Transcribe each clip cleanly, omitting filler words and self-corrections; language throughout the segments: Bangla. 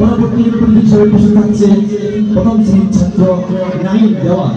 পরবর্তী প্রতিনিধি হিসেবে উপস্থিত থাকছে প্রথম শ্রেণীর ছাত্র নাহিদ দেওয়া।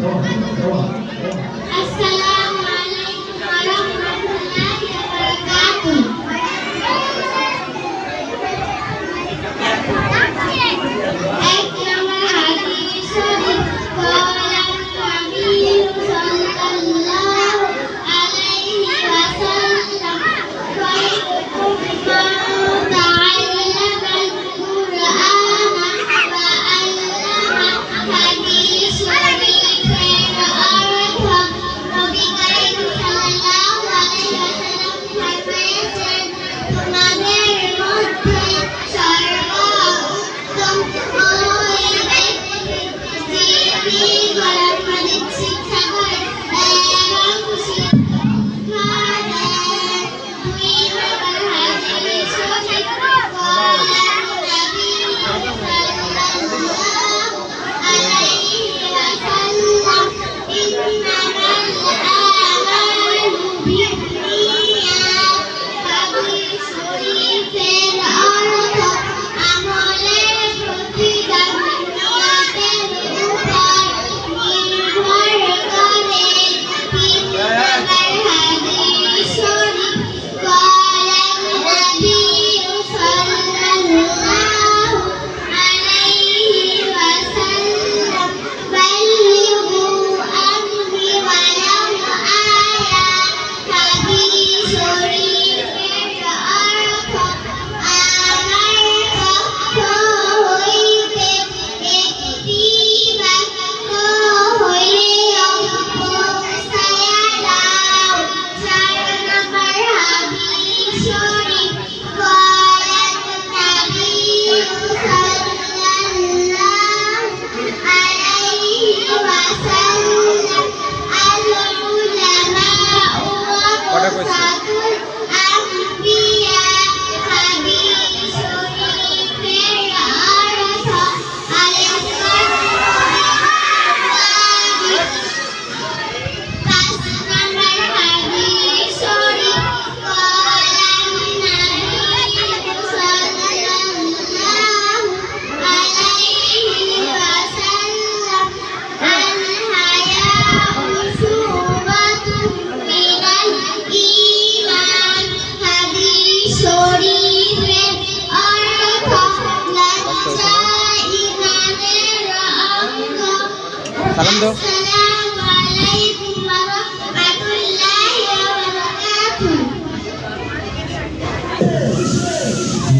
সালাম দাও।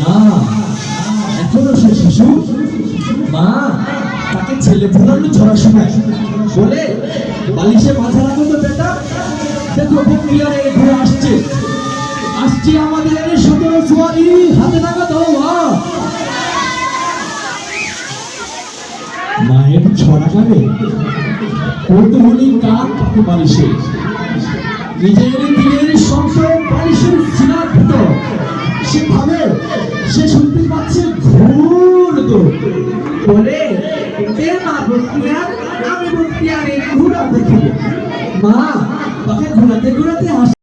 না এখনো সে শিশু, মা তাকে ছেলে ভুলানো ছড়া শোনায় বলে বালিশে মাথা রাখো তো বেটা, দেখো প্রক্রিয়ারে ঘুরে আসছে আসছে আমাদের 17 জুয়ারি হাতে টাকা দাও মা। মায়ের ছড়া গানে কৌতূহলী কান পাতে বালিশে, নিজের দিনের সংসার বালিশের সিনার ভিতর সে ভাবে সে শুনতে পাচ্ছে ঘুর বলে, মা বস্তিয়ার আমি বস্তিয়ারে ঘুরা দেখিব। মা তাকে ঘুরাতে ঘুরাতে